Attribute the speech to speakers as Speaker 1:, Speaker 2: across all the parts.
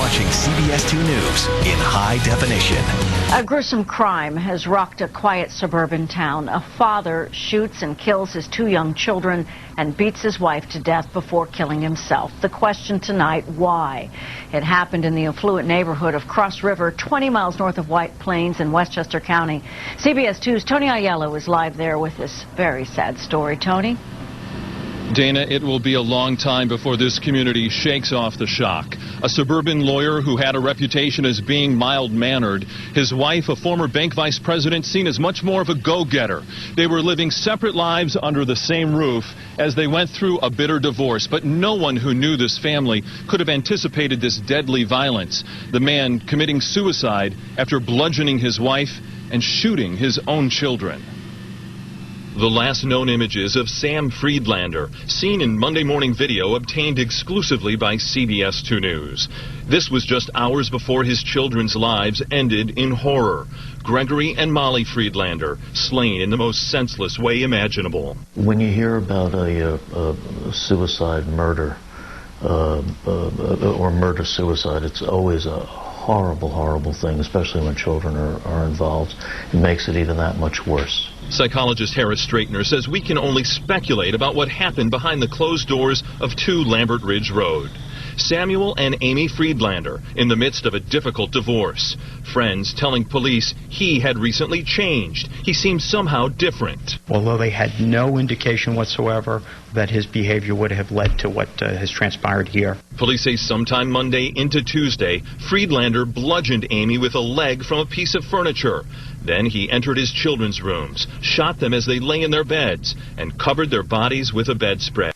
Speaker 1: watching CBS 2 News in high definition.
Speaker 2: A gruesome crime has rocked a quiet suburban town. A father shoots and kills his two young children and beats his wife to death before killing himself. The question tonight, why? It happened in the affluent neighborhood of Cross River, 20 miles north of White Plains in Westchester County. CBS 2's Tony Aiello is live there with this very sad story. Tony?
Speaker 3: Dana, it will be a long time before this community shakes off the shock. A suburban lawyer who had a reputation as being mild-mannered. His wife, a former bank vice president, seen as much more of a go-getter. They were living separate lives under the same roof as they went through a bitter divorce. But no one who knew this family could have anticipated this deadly violence. The man committing suicide after bludgeoning his wife and shooting his own children. The last known images of Sam Friedlander, seen in Monday morning video obtained exclusively by CBS 2 News. This was just hours before his children's lives ended in horror. Gregory and Molly Friedlander, slain in the most senseless way imaginable.
Speaker 4: When you hear about a suicide murder, or murder-suicide, it's always a horrible thing, especially when children are involved. It makes it even that much worse.
Speaker 3: Psychologist Harris Straightner says we can only speculate about what happened behind the closed doors of 2 Lambert Ridge Road. Samuel and Amy Friedlander in the midst of a difficult divorce. Friends telling police he had recently changed. He seemed somehow different.
Speaker 5: Although they had no indication whatsoever that his behavior would have led to what has transpired here.
Speaker 3: Police say sometime Monday into Tuesday, Friedlander bludgeoned Amy with a leg from a piece of furniture. Then he entered his children's rooms, shot them as they lay in their beds, and covered their bodies with a bedspread.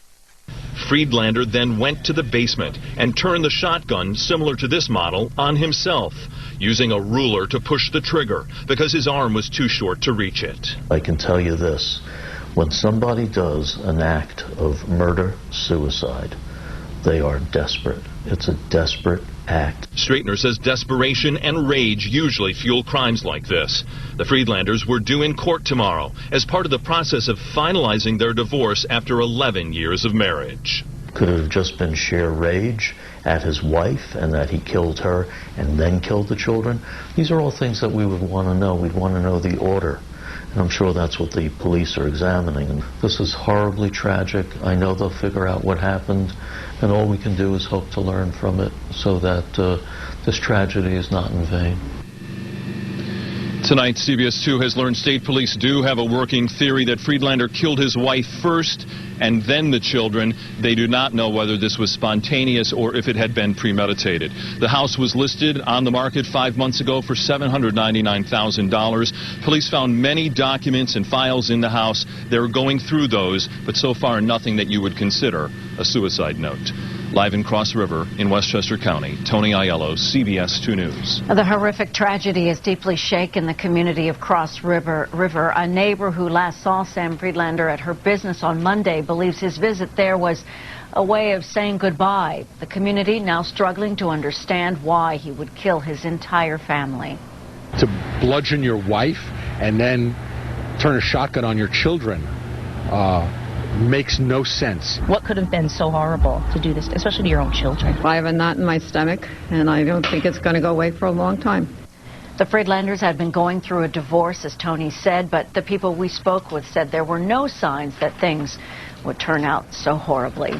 Speaker 3: Friedlander then went to the basement and turned the shotgun, similar to this model, on himself, using a ruler to push the trigger because his arm was too short to reach it.
Speaker 4: I can tell you this, when somebody does an act of murder-suicide, they are desperate. It's a desperate act.
Speaker 3: Straightner says desperation and rage usually fuel crimes like this. The Friedlanders were due in court tomorrow as part of the process of finalizing their divorce after 11 years of marriage.
Speaker 4: Could it have just been sheer rage at his wife and that he killed her and then killed the children? These are all things that we would want to know. We'd want to know the order. And I'm sure that's what the police are examining. And this is horribly tragic. I know they'll figure out what happened, and all we can do is hope to learn from it so that this tragedy is not in vain.
Speaker 3: Tonight, CBS 2 has learned state police do have a working theory that Friedlander killed his wife first and then the children. They do not know whether this was spontaneous or if it had been premeditated. The house was listed on the market 5 months ago for $799,000. Police found many documents and files in the house. They're going through those, but so far nothing that you would consider a suicide note. Live in Cross River in Westchester County, Tony Aiello, CBS 2 News.
Speaker 2: The horrific tragedy has deeply shaken the community of Cross River. A neighbor who last saw Sam Friedlander at her business on Monday believes his visit there was a way of saying goodbye. The community now struggling to understand why he would kill his entire family.
Speaker 6: To bludgeon your wife and then turn a shotgun on your children makes no sense.
Speaker 7: What could have been so horrible to do this, especially to your own children?
Speaker 8: I have a knot in my stomach, and I don't think it's going to go away for a long time.
Speaker 2: The Friedlanders had been going through a divorce, as Tony said, but the people we spoke with said there were no signs that things would turn out so horribly.